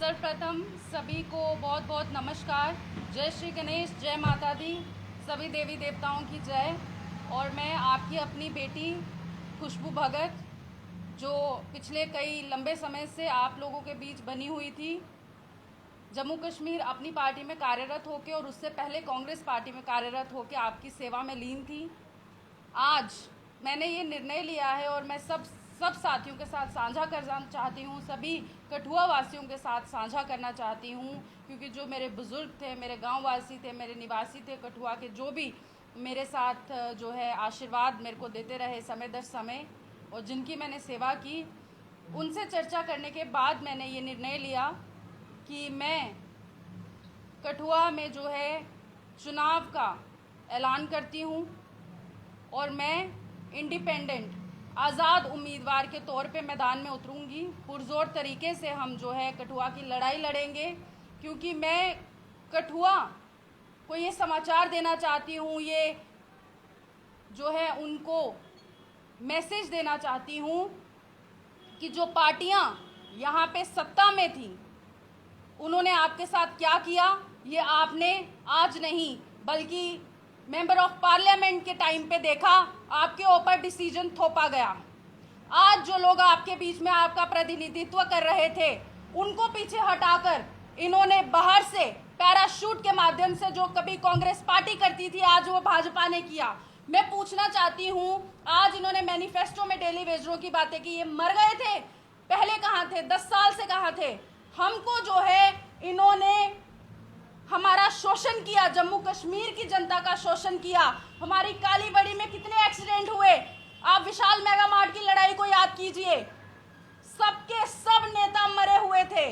सर्वप्रथम सभी को बहुत बहुत नमस्कार। जय श्री गणेश, जय माता दी, सभी देवी देवताओं की जय। और मैं आपकी अपनी बेटी खुशबू भगत, जो पिछले कई लंबे समय से आप लोगों के बीच बनी हुई थी, जम्मू कश्मीर अपनी पार्टी में कार्यरत होकर और उससे पहले कांग्रेस पार्टी में कार्यरत होकर आपकी सेवा में लीन थी। आज मैंने ये निर्णय लिया है और मैं सब साथियों के साथ साझा करना चाहती हूँ, सभी कठुआ वासियों के साथ साझा करना चाहती हूँ, क्योंकि जो मेरे बुज़ुर्ग थे, मेरे गाँव वासी थे, मेरे निवासी थे कठुआ के, जो भी मेरे साथ जो है आशीर्वाद मेरे को देते रहे समय दर समय और जिनकी मैंने सेवा की, उनसे चर्चा करने के बाद मैंने ये निर्णय लिया कि मैं कठुआ में जो है चुनाव का ऐलान करती हूँ और मैं इंडिपेंडेंट आज़ाद उम्मीदवार के तौर पे मैदान में उतरूंगी। पुरजोर तरीके से हम जो है कठुआ की लड़ाई लड़ेंगे, क्योंकि मैं कठुआ को ये समाचार देना चाहती हूँ, ये जो है उनको मैसेज देना चाहती हूँ कि जो पार्टियाँ यहाँ पे सत्ता में थी, उन्होंने आपके साथ क्या किया ये आपने आज नहीं बल्कि मेंबर ऑफ पार्लियामेंट के टाइम पे देखा। आपके ऊपर डिसीजन थोपा गया। आज जो लोग आपके बीच में आपका प्रतिनिधित्व कर रहे थे, उनको पीछे हटाकर इन्होंने बाहर से पैराशूट के माध्यम से, जो कभी कांग्रेस पार्टी करती थी, आज वो भाजपा ने किया। मैं पूछना चाहती हूँ, आज इन्होंने मैनिफेस्टो में डेली वेजरों की बातें की, ये मर गए थे? पहले कहाँ थे? 10 साल से कहाँ थे? हमको जो है इन्होंने हमारा शोषण किया, जम्मू कश्मीर की जनता का शोषण किया। हमारी काली बड़ी में कितने एक्सीडेंट हुए? आप विशाल मेगा मार्ट की लड़ाई को याद कीजिए, सबके सब नेता मरे हुए थे।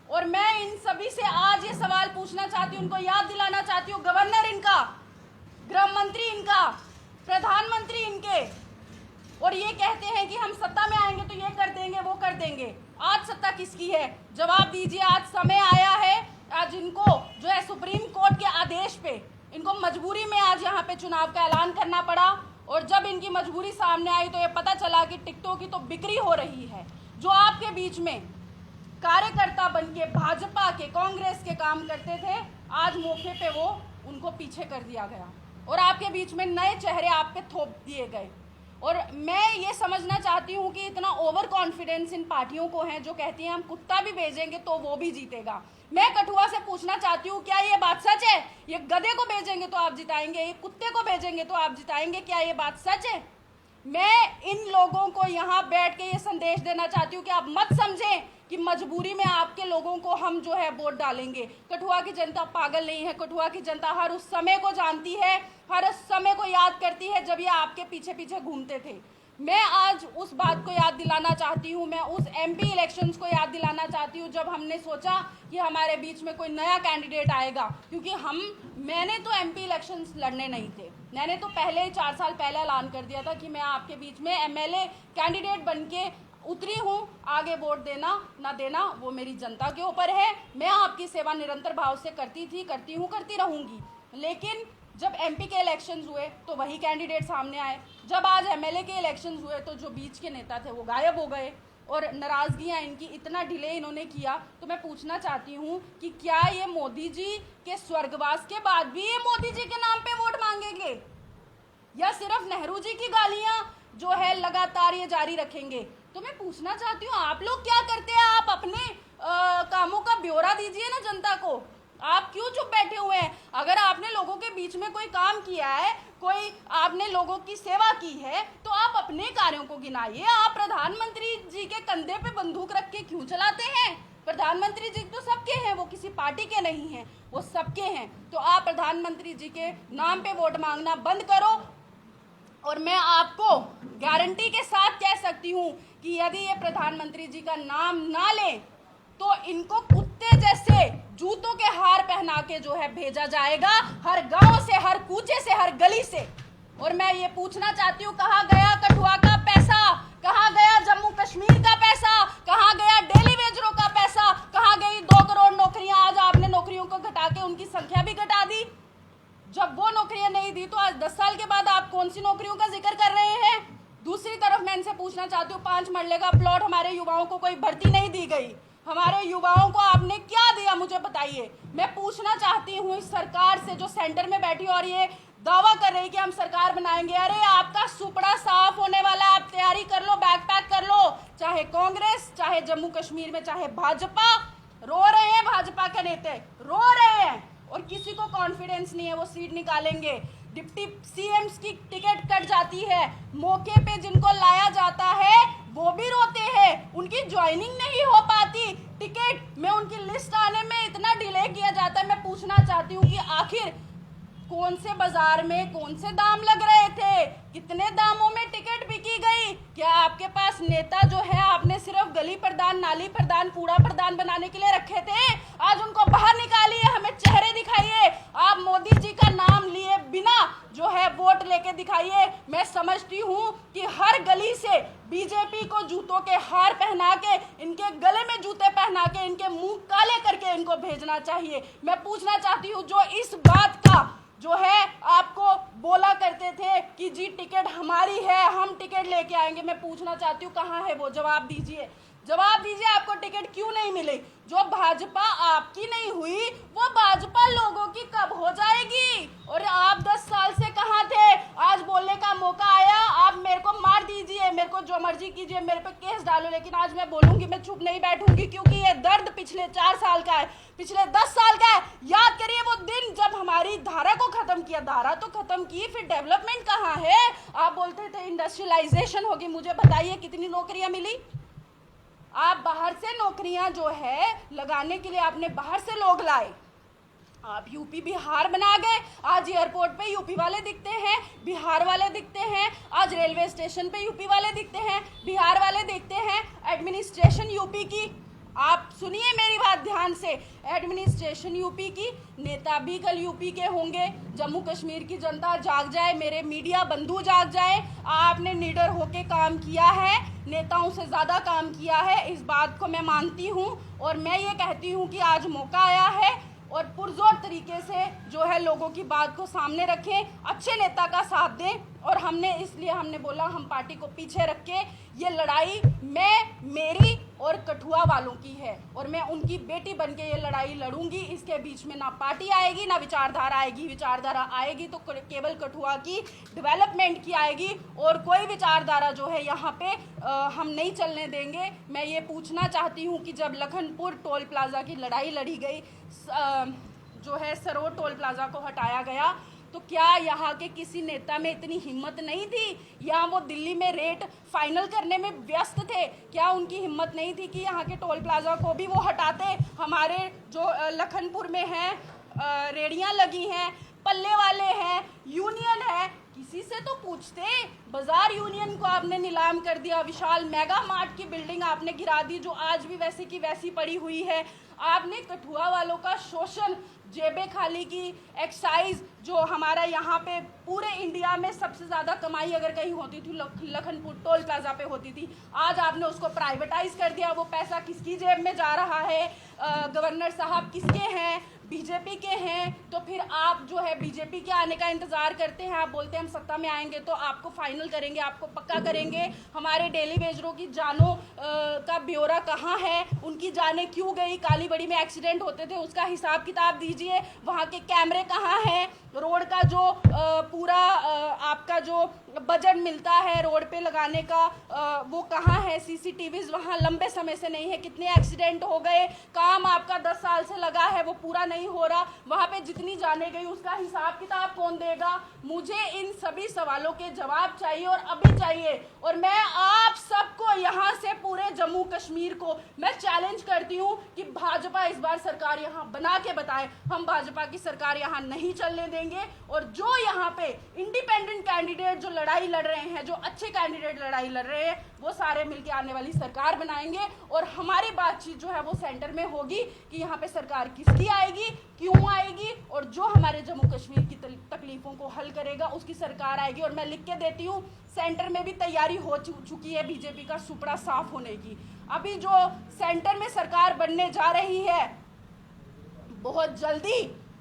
और मैं इन सभी से आज ये सवाल पूछना चाहती हूँ, उनको याद दिलाना चाहती हूँ, गवर्नर इनका, गृह मंत्री इनका, प्रधानमंत्री इनके, और ये कहते हैं कि हम सत्ता में आएंगे तो ये कर देंगे, वो कर देंगे। आज सत्ता किसकी है? जवाब दीजिए। आज समय आया है, आज इनको जो है सुप्रीम कोर्ट के आदेश पे इनको मजबूरी में आज यहाँ पे चुनाव का ऐलान करना पड़ा। और जब इनकी मजबूरी सामने आई तो ये पता चला कि टिकटों की तो बिक्री हो रही है। जो आपके बीच में कार्यकर्ता बनके भाजपा के, कांग्रेस के काम करते थे, आज मौके पे वो उनको पीछे कर दिया गया और आपके बीच में नए चेहरे आप पे थोप दिए गए। और मैं ये समझना चाहती हूँ कि इतना ओवर कॉन्फिडेंस इन पार्टियों को है, जो कहती हैं हम कुत्ता भी भेजेंगे तो वो भी जीतेगा। मैं कठुआ से पूछना चाहती हूँ, क्या ये बात सच है? ये गधे को भेजेंगे तो आप जिताएंगे, ये कुत्ते को भेजेंगे तो आप जिताएंगे, क्या ये बात सच है? मैं इन लोगों को यहाँ बैठ के ये संदेश देना चाहती हूँ कि आप मत समझें कि मजबूरी में आपके लोगों को हम जो है वोट डालेंगे। कठुआ की जनता पागल नहीं है। कठुआ की जनता हर उस समय को जानती है, हर उस समय को याद करती है जब ये आपके पीछे पीछे घूमते थे। मैं आज उस बात को याद दिलाना चाहती हूँ, मैं उस एमपी इलेक्शंस को याद दिलाना चाहती हूँ जब हमने सोचा कि हमारे बीच में कोई नया कैंडिडेट आएगा, क्योंकि मैंने तो एमपी इलेक्शंस लड़ने नहीं थे। मैंने तो पहले ही 4 साल पहले ऐलान कर दिया था कि मैं आपके बीच में एमएलए कैंडिडेट बन के उतरी हूँ। आगे वोट देना ना देना वो मेरी जनता के ऊपर है। मैं आपकी सेवा निरंतर भाव से करती थी, करती हूँ, करती रहूँगी। लेकिन जब एमपी के इलेक्शंस हुए तो वही कैंडिडेट सामने आए। जब आज एमएलए के इलेक्शंस हुए तो जो बीच के नेता थे वो गायब हो गए और नाराज़गियाँ इनकी, इतना डिले इन्होंने किया। तो मैं पूछना चाहती हूँ कि क्या ये मोदी जी के स्वर्गवास के बाद भी ये मोदी जी के नाम पे वोट मांगेंगे, या सिर्फ नेहरू जी की गालियाँ जो है लगातार ये जारी रखेंगे? तो मैं पूछना चाहती हूँ, आप लोग क्या करते हैं? आप अपने कामों का ब्यौरा दीजिए ना जनता को। आप क्यों चुप बैठे हुए हैं? अगर आपने लोगों के बीच में कोई काम किया है, कोई आपने लोगों की सेवा की है, तो आप अपने कार्यों को गिनाइए। आप प्रधानमंत्री जी के कंधे पे बंदूक रख के क्यों चलाते हैं? प्रधानमंत्री जी तो सबके हैं, वो किसी पार्टी के नहीं हैं, वो सबके हैं। तो आप प्रधानमंत्री जी के नाम पे वोट मांगना बंद करो। और मैं आपको गारंटी के साथ कह सकती हूँ कि यदि ये प्रधानमंत्री जी का नाम ना लें तो इनको कुत्ते जैसे जूतों के हार पहना के जो है भेजा जाएगा, हर गांव से, हर कूचे से, हर गली से। और मैं ये पूछना चाहती हूँ, कहाँ गया कठुआ का पैसा? कहाँ गया जम्मू कश्मीर का पैसा? कहाँ गया डेली वेजरों का पैसा? कहाँ गई 2 करोड़ नौकरियां? आज आपने नौकरियों को घटा के उनकी संख्या भी घटा दी। जब वो नौकरियां नहीं दी तो आज 10 साल के बाद आप कौन सी नौकरियों का जिक्र कर रहे हैं? दूसरी तरफ मैं इनसे पूछना चाहती हूँ, 5 मरले का प्लॉट हमारे युवाओं को कोई भर्ती नहीं दी गई। हमारे युवाओं को आपने मुझे बताइए। मैं पूछना चाहती हूँ इस सरकार से जो सेंटर में बैठी और ये दावा कर रही कि हम सरकार बनाएंगे। अरे आपका सुपड़ा साफ होने वाला, आप तैयारी कर लो, बैग पैक कर लो। चाहे कांग्रेस, चाहे जम्मू कश्मीर में, चाहे भाजपा, रो रहे हैं भाजपा के नेता, रो रहे हैं और किसी को कॉन्फिडेंस नहीं है वो सीट निकालेंगे। डिप्टी सीएम्स की टिकट कट जाती है, मौके पे जिनको लाया जाता है वो भी रोते हैं, उनकी ज्वाइनिंग नहीं हो पाती, टिकट में उनकी लिस्ट आने में इतना डिले किया जाता है। मैं पूछना चाहती हूँ कि आखिर कौन से बाजार में कौन से दाम लग रहे थे, कितने दामों में टिकट बिकी गई? क्या आपके पास नेता जो है आपने सिर्फ गली प्रधान, नाली प्रधान, कूड़ा प्रधान बनाने के लिए रखे थे? आज उनको बाहर निकालिए, हमें चेहरे दिखाइए। आप मोदी जी का नाम लिए बिना जो है वोट लेके दिखाइए। मैं समझती हूँ कि हर गली से बीजेपी को जूतों के हार पहना के, इनके गले में जूते पहना के, इनके मुंह काले करके इनको भेजना चाहिए। मैं पूछना चाहती हूँ जो इस बात का जो है आपको बोला करते थे कि जी टिकट हमारी है, हम टिकट लेके आएंगे, मैं पूछना चाहती हूँ कहाँ है वो? जवाब दीजिए, जवाब दीजिए। आपको टिकट क्यों नहीं मिली? जो भाजपा आपकी नहीं हुई वो भाजपा लोगों की कब हो जाएगी? और आप 10 साल से कहाँ थे? आज बोलने का मौका आया, आप मेरे को मार दीजिए, मेरे को जो मर्जी कीजिए, मेरे पे केस डालो, लेकिन आज मैं बोलूंगी, मैं चुप नहीं बैठूंगी, क्योंकि ये दर्द पिछले 4 साल का है, पिछले 10 साल का है। याद करिए वो दिन जब हमारी धारा को खत्म किया, धारा तो खत्म की, फिर डेवलपमेंट कहाँ है? आप बोलते थे इंडस्ट्रियलाइजेशन होगी, मुझे बताइए कितनी नौकरियां मिली? आप बाहर से नौकरियां जो है लगाने के लिए आपने बाहर से लोग लाए, आप यूपी बिहार बना गए। आज एयरपोर्ट पे यूपी वाले दिखते हैं, बिहार वाले दिखते हैं, आज रेलवे स्टेशन पे यूपी वाले दिखते हैं, बिहार वाले दिखते हैं। एडमिनिस्ट्रेशन यूपी की, आप सुनिए मेरी बात ध्यान से, एडमिनिस्ट्रेशन यूपी की, नेता भी कल यूपी के होंगे। जम्मू कश्मीर की जनता जाग जाए, मेरे मीडिया बंधु जाग जाए। आपने निडर होके काम किया है, नेताओं से ज़्यादा काम किया है, इस बात को मैं मानती हूँ। और मैं ये कहती हूँ कि आज मौका आया है और पुरजोर तरीके से जो है लोगों की बात को सामने रखें, अच्छे नेता का साथ दें। और हमने बोला हम पार्टी को पीछे रख के ये लड़ाई मेरी और कठुआ वालों की है और मैं उनकी बेटी बन के ये लड़ाई लड़ूंगी। इसके बीच में ना पार्टी आएगी ना विचारधारा आएगी। विचारधारा आएगी तो केवल कठुआ की डेवलपमेंट की आएगी और कोई विचारधारा जो है यहाँ पे हम नहीं चलने देंगे। मैं ये पूछना चाहती हूँ कि जब लखनपुर टोल प्लाजा की लड़ाई लड़ी गई, जो है सरोड टोल प्लाजा को हटाया गया, तो क्या यहाँ के किसी नेता में इतनी हिम्मत नहीं थी? या वो दिल्ली में रेट फाइनल करने में व्यस्त थे? क्या उनकी हिम्मत नहीं थी कि यहाँ के टोल प्लाजा को भी वो हटाते? हमारे जो लखनपुर में हैं रेडियाँ लगी हैं, पल्ले वाले हैं, यूनियन है, किसी से तो पूछते। बाजार यूनियन को आपने नीलाम कर दिया, विशाल मेगा मार्ट की बिल्डिंग आपने गिरा दी जो आज भी वैसे की वैसी पड़ी हुई है। आपने कठुआ वालों का शोषण, जेबें खाली की, एक्साइज जो हमारा यहाँ पे पूरे इंडिया में सबसे ज़्यादा कमाई अगर कहीं होती थी लखनपुर टोल प्लाजा पे होती थी, आज आपने उसको प्राइवेटाइज कर दिया। वो पैसा किसकी जेब में जा रहा है? गवर्नर साहब किसके हैं? बीजेपी के हैं। तो फिर आप जो है बीजेपी के आने का इंतजार करते हैं, आप बोलते हैं हम सत्ता में आएंगे तो आपको फाइनल करेंगे, आपको पक्का करेंगे। हमारे डेली वेजरों की जानों का ब्यौरा कहाँ है? उनकी जानें क्यों गई? कालीबड़ी में एक्सीडेंट होते थे, उसका हिसाब किताब दीजिए। वहाँ के कैमरे कहाँ हैं? रोड का जो पूरा आपका जो बजट मिलता है रोड पे लगाने का, वो कहाँ है? सीसीटीवीज वहाँ लंबे समय से नहीं है। कितने एक्सीडेंट हो गए? काम आपका 10 साल से लगा है वो पूरा नहीं हो रहा। वहाँ पे जितनी जाने गई उसका हिसाब किताब कौन देगा? मुझे इन सभी सवालों के जवाब चाहिए और अभी चाहिए। और मैं आप सबको यहाँ से पूरे जम्मू कश्मीर को मैं चैलेंज करती हूँ कि भाजपा इस बार सरकार यहाँ बना के बताए। हम भाजपा की सरकार यहाँ नहीं चलने देंगे। और जो यहाँ पे इंडिपेंडेंट कैंडिडेट जो लड़ाई लड़ रहे हैं, जो अच्छे कैंडिडेट लड़ाई लड़ रहे हैं, वो सारे मिलके आने वाली सरकार बनाएंगे। और हमारी बातचीत जो है वो सेंटर में होगी कि यहाँ पे सरकार किसकी आएगी, क्यों आएगी, और जो हमारे जम्मू कश्मीर की तकलीफों को हल करेगा उसकी सरकार आएगी। और मैं लिख के देती हूँ, सेंटर में भी तैयारी हो चुकी है बीजेपी का सुपड़ा साफ होने की। अभी जो सेंटर में सरकार बनने जा रही है, बहुत जल्दी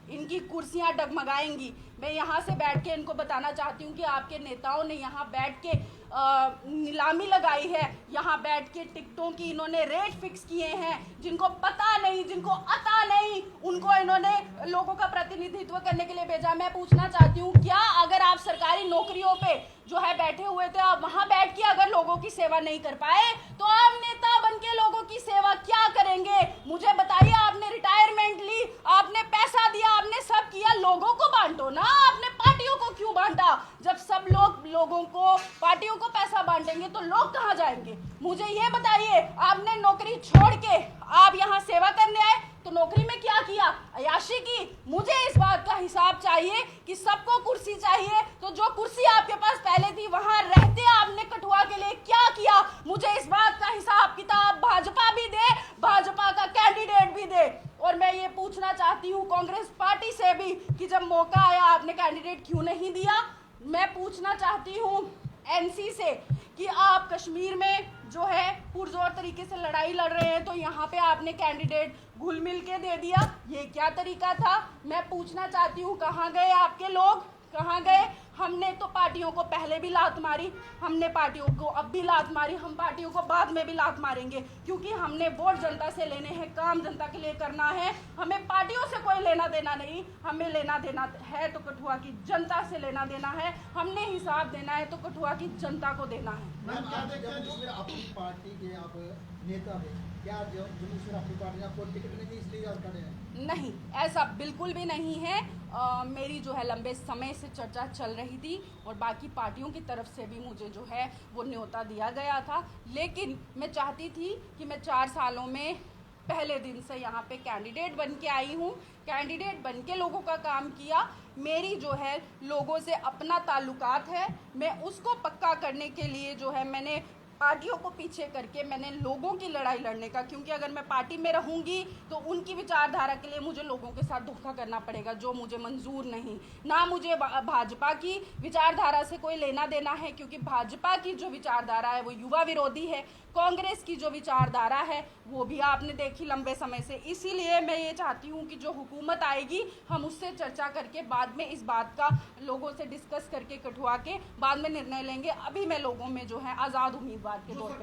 इनकी कुर्सियां डगमगाएंगी। मैं यहाँ से बैठ के इनको बताना चाहती हूँ कि आपके नेताओं ने यहाँ बैठ के नीलामी लगाई है, यहाँ बैठ के टिकटों की इन्होंने रेट फिक्स किए हैं। जिनको पता नहीं, जिनको अता नहीं उनको इन्होंने लोगों का प्रतिनिधित्व करने के लिए भेजा। मैं पूछना चाहती हूँ, क्या अगर आप सरकारी नौकरियों पे जो है बैठे हुए थे, आप वहां बैठ के अगर लोगों की सेवा नहीं कर पाए तो आप नेता बन के लोगों की सेवा क्या करेंगे? मुझे बताइए, आपने रिटायरमेंट ली, आपने पैसा दिया, आपने सब किया, लोगों को बांटो ना, आपने पार्टियों को क्यों बांटा? जब सब लोगों को, पार्टियों को पैसा बांटेंगे तो लोग कहाँ जाएंगे? मुझे ये बताइए, आपने नौकरी छोड़ के आप यहाँ सेवा करने आए तो नौकरी में क्या किया? अयाशी की। मुझे इस बात का हिसाब चाहिए कि सबको कुर्सी चाहिए, तो जो कुर्सी आपके पास पहले थी वहां रहते आपने कठुआ के लिए क्या किया? मुझे इस बात का हिसाब किताब भाजपा भी दे, भाजपा का कैंडिडेट भी दे। और मैं ये पूछना चाहती हूँ कांग्रेस पार्टी से भी कि जब मौका आया आपने कैंडिडेट क्यों नहीं दिया? मैं पूछना चाहती हूँ एनसी से कि आप कश्मीर में जो है पुरजोर तरीके से लड़ाई लड़ रहे हैं, तो यहाँ पे आपने कैंडिडेट घुल मिल के दे दिया, ये क्या तरीका था? मैं पूछना चाहती हूँ, कहाँ गए आपके लोग, कहाँ गए? हमने तो पार्टियों को पहले भी लात मारी, हमने पार्टियों को अब भी लात मारी, हम पार्टियों को बाद में भी लात मारेंगे, क्योंकि हमने वोट जनता से लेने हैं, काम जनता के लिए करना है। हमें पार्टियों से कोई लेना देना नहीं, हमें लेना देना है तो कठुआ की जनता से लेना देना है। हमने हिसाब देना है तो कठुआ की जनता को देना है। मैम, क्या देखते हैं जिसमें आपकी पार्टी के आप नेता हैं, क्या जिसमें आपकी पार्टी आपको टिकट नहीं दी इसलिए आप खड़े हैं? नहीं, ऐसा बिल्कुल भी नहीं है। मेरी जो है लंबे समय से चर्चा चल रही थी और बाकी पार्टियों की तरफ से भी मुझे जो है वो न्योता दिया गया था, लेकिन मैं चाहती थी कि मैं 4 सालों में पहले दिन से यहाँ पे कैंडिडेट बन के आई हूँ, कैंडिडेट बन के लोगों का काम किया। मेरी जो है लोगों से अपना ताल्लुकात है, मैं उसको पक्का करने के लिए जो है मैंने पार्टियों को पीछे करके मैंने लोगों की लड़ाई लड़ने का, क्योंकि अगर मैं पार्टी में रहूंगी तो उनकी विचारधारा के लिए मुझे लोगों के साथ धोखा करना पड़ेगा, जो मुझे मंजूर नहीं। ना मुझे भाजपा की विचारधारा से कोई लेना देना है, क्योंकि भाजपा की जो विचारधारा है वो युवा विरोधी है, कांग्रेस की जो विचारधारा है वो भी आपने देखी लंबे समय से। इसीलिए मैं ये चाहती हूँ कि जो हुकूमत आएगी हम उससे चर्चा करके बाद में इस बात का लोगों से डिस्कस करके कठुआ के बाद में निर्णय लेंगे। अभी मैं लोगों में जो है आज़ाद उम्मीदवार के तौर पर।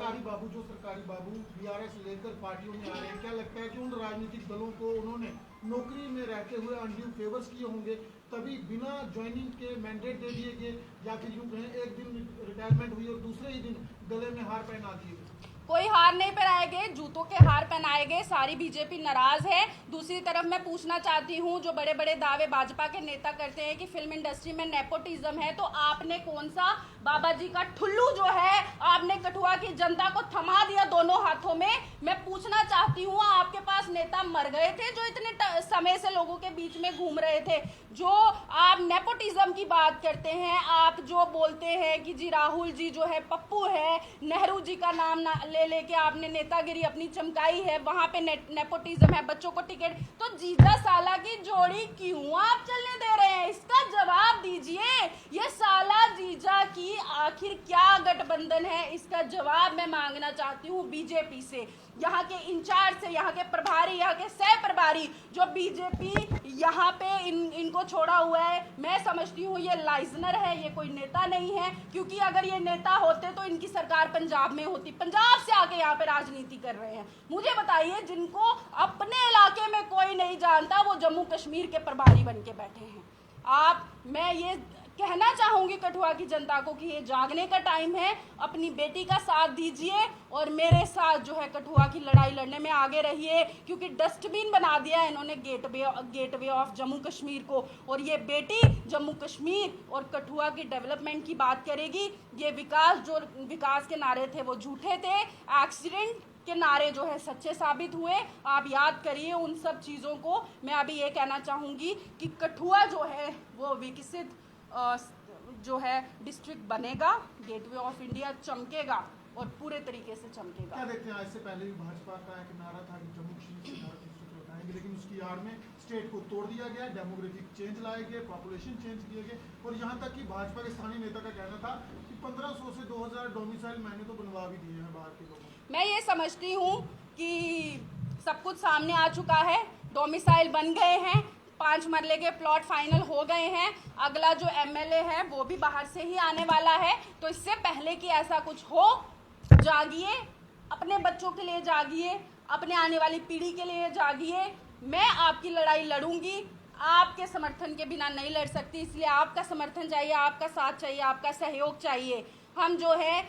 जो सरकारी बाबू बीआरएस लेकर पार्टियों में आ रहे हैं, क्या लगता है कि उन राजनीतिक दलों को उन्होंने नौकरी में रहते हुए अनड्यू फेवर्स किए होंगे, तभी बिना ज्वाइनिंग के मैंडेट दे दिए गए, या फिर यूँ कहें एक दिन रिटायरमेंट हुई और दूसरे ही दिन गले में हार पहना दिए गए? कोई हार नहीं पहनाए गए, जूतों के हार पहनाए गए। सारी बीजेपी नाराज है। दूसरी तरफ मैं पूछना चाहती हूँ, जो बड़े बड़े दावे भाजपा के नेता करते हैं कि फिल्म इंडस्ट्री में नेपोटिज्म है, तो आपने कौन सा बाबा जी का ठुल्लू जो है आपने कठुआ की जनता को थमा दिया दोनों हाथों में? मैं पूछना चाहती हूँ, आपके पास नेता मर गए थे जो इतने समय से लोगों के बीच में घूम रहे थे? जो आप नेपोटिज्म की बात करते हैं, आप जो बोलते हैं कि जी राहुल जी जो है पप्पू है, नेहरू जी का नाम लेके आपने नेतागिरी अपनी चमकाई है, वहां पे नेपोटिज्म है, बच्चों को टिकट, तो जीजा साला की जोड़ी क्यों आप चलने दे रहे हैं? इसका जवाब दीजिए। ये साला जीजा की आखिर क्या गठबंधन है, इसका जवाब मैं मांगना चाहती हूँ बीजेपी से, यहाँ के इंचार्ज से, यहाँ के प्रभारी, यहाँ के सह प्रभारी जो बीजेपी यहाँ पे इनको छोड़ा हुआ है। मैं समझती हूँ ये लाइजनर है, ये कोई नेता नहीं है, क्योंकि अगर ये नेता होते तो इनकी सरकार पंजाब में होती। पंजाब से आके यहाँ पे राजनीति कर रहे हैं। मुझे बताइए, जिनको अपने इलाके में कोई नहीं जानता वो जम्मू कश्मीर के प्रभारी बन के बैठे हैं आप। मैं ये कहना चाहूंगी कठुआ की जनता को कि ये जागने का टाइम है, अपनी बेटी का साथ दीजिए और मेरे साथ जो है कठुआ की लड़ाई लड़ने में आगे रहिए, क्योंकि डस्टबिन बना दिया है इन्होंने गेटवे ऑफ जम्मू कश्मीर को, और ये बेटी जम्मू कश्मीर और कठुआ की डेवलपमेंट की बात करेगी। ये विकास के नारे थे वो झूठे थे, एक्सीडेंट के नारे जो है सच्चे साबित हुए। आप याद करिए उन सब चीज़ों को। मैं अभी ये कहना चाहूँगी कि कठुआ जो है वो विकसित जो है डिस्ट्रिक्ट बनेगा, गेटवे ऑफ इंडिया चमकेगा और पूरे तरीके से चमकेगा। क्या देखते हैं, इससे पहले भी भाजपा का एक नारा था कि जम्मू कश्मीर से उठाएंगे, लेकिन उसकी आड़ में स्टेट को तोड़ दिया गया, डेमोग्राफिक चेंज लाए गए, पॉपुलेशन चेंज किए गए, और यहाँ तक कि भाजपा के स्थानीय नेता का कहना था कि 1500 से 2000 डोमिसाइल मैंने तो बनवा भी दिए हैं बाहर के लोगों को। मैं ये समझती हूँ कि सब कुछ सामने आ चुका है, डोमिसाइल बन गए हैं, 5 मरले के प्लॉट फाइनल हो गए हैं। अगला जो एमएलए है वो भी बाहर से ही आने वाला है। तो इससे पहले कि ऐसा कुछ हो, जागिए, अपने बच्चों के लिए जागिए, अपने आने वाली पीढ़ी के लिए जागिए। मैं आपकी लड़ाई लड़ूंगी, आपके समर्थन के बिना नहीं लड़ सकती, इसलिए आपका समर्थन चाहिए, आपका साथ चाहिए, आपका सहयोग चाहिए। हम जो है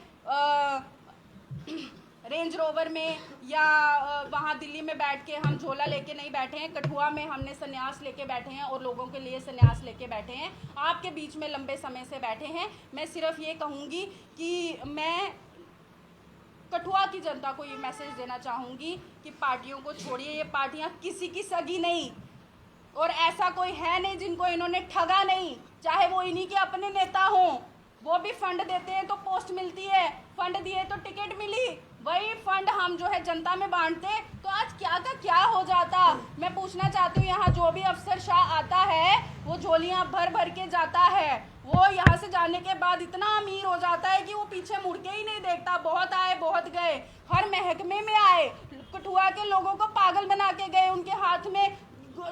रेंज रोवर में या वहाँ दिल्ली में बैठ के हम झोला लेके नहीं बैठे हैं। कठुआ में हमने संन्यास लेके बैठे हैं और लोगों के लिए संन्यास लेके बैठे हैं। आपके बीच में लंबे समय से बैठे हैं। मैं सिर्फ ये कहूँगी कि मैं कठुआ की जनता को ये मैसेज देना चाहूँगी कि पार्टियों को छोड़िए। ये पार्टियाँ किसी की सगी नहीं, और ऐसा कोई है नहीं जिनको इन्होंने ठगा नहीं। चाहे वो इन्हीं के अपने नेता हों, वो भी फंड देते हैं तो पोस्ट मिलती है, फंड दिए तो टिकट मिली। वही फंड हम जो है जनता में बांटते तो आज क्या का क्या हो जाता। मैं पूछना चाहती हूँ, यहाँ जो भी अफसरशाह आता है वो झोलियाँ भर भर के जाता है। वो यहाँ से जाने के बाद इतना अमीर हो जाता है कि वो पीछे मुड़ के ही नहीं देखता। बहुत आए बहुत गए, हर महकमे में आए, कठुआ के लोगों को पागल बना के गए, उनके हाथ में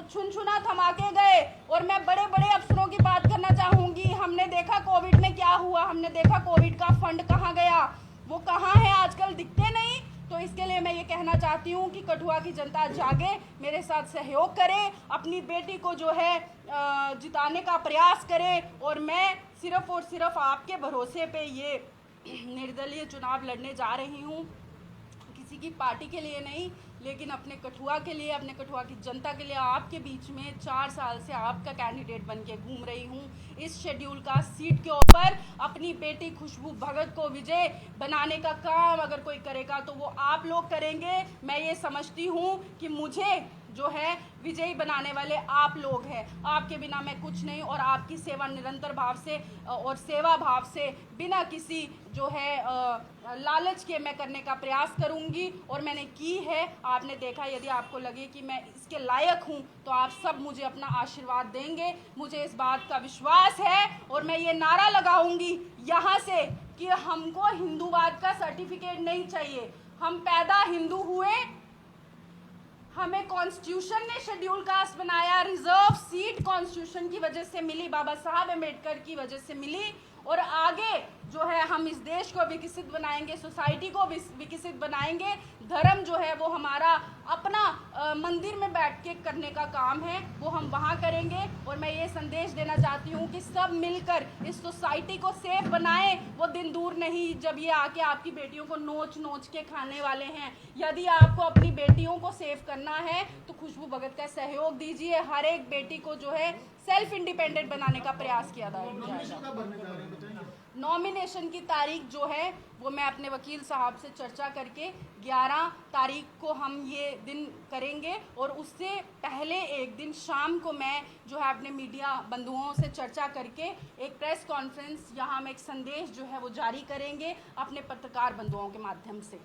छुनछुना थमा के गए। और मैं बड़े बड़े अफसरों की बात करना चाहूँगी। हमने देखा कोविड में क्या हुआ, हमने देखा कोविड का फंड कहाँ गया, वो कहाँ है आजकल, दिखते नहीं। तो इसके लिए मैं ये कहना चाहती हूँ कि कठुआ की जनता जागे, मेरे साथ सहयोग करे, अपनी बेटी को जो है जिताने का प्रयास करे। और मैं सिर्फ और सिर्फ आपके भरोसे पे ये निर्दलीय चुनाव लड़ने जा रही हूँ, किसी की पार्टी के लिए नहीं, लेकिन अपने कठुआ के लिए, अपने कठुआ की जनता के लिए। आपके बीच में 4 साल से आपका कैंडिडेट बन के घूम रही हूँ। इस शेड्यूल कास्ट सीट के ऊपर अपनी बेटी खुशबू भगत को विजय बनाने का काम अगर कोई करेगा तो वो आप लोग करेंगे। मैं ये समझती हूँ कि मुझे जो है विजयी बनाने वाले आप लोग हैं। आपके बिना मैं कुछ नहीं, और आपकी सेवा निरंतर भाव से और सेवा भाव से बिना किसी जो है लालच के मैं करने का प्रयास करूंगी, और मैंने की है। आपने देखा, यदि आपको लगे कि मैं इसके लायक हूं तो आप सब मुझे अपना आशीर्वाद देंगे। मुझे इस बात का विश्वास है, और मैं ये नारा लगाऊंगी यहाँ से कि हमको हिंदूवाद का सर्टिफिकेट नहीं चाहिए। हम पैदा हिंदू हुए, हमें कॉन्स्टिट्यूशन ने शेड्यूल कास्ट बनाया, रिजर्व सीट कॉन्स्टिट्यूशन की वजह से मिली, बाबा साहब अम्बेडकर की वजह से मिली। और आगे जो है हम इस देश को विकसित बनाएंगे, सोसाइटी को विकसित बनाएंगे। धर्म जो है वो हमारा अपना मंदिर में बैठ के करने का काम है, वो हम वहाँ करेंगे। और मैं ये संदेश देना चाहती हूँ कि सब मिलकर इस सोसाइटी को सेफ बनाएं। वो दिन दूर नहीं जब ये आके आपकी बेटियों को नोच नोच के खाने वाले हैं। यदि आपको अपनी बेटियों को सेफ करना है तो खुशबू भगत का सहयोग दीजिए। हर एक बेटी को जो है सेल्फ इंडिपेंडेंट बनाने का प्रयास किया जाएगा। नॉमिनेशन की तारीख जो है वो मैं अपने वकील साहब से चर्चा करके 11 तारीख को हम ये दिन करेंगे, और उससे पहले एक दिन शाम को मैं जो है अपने मीडिया बंधुओं से चर्चा करके एक प्रेस कॉन्फ्रेंस, यहाँ हम एक संदेश जो है वो जारी करेंगे अपने पत्रकार बंधुओं के माध्यम से।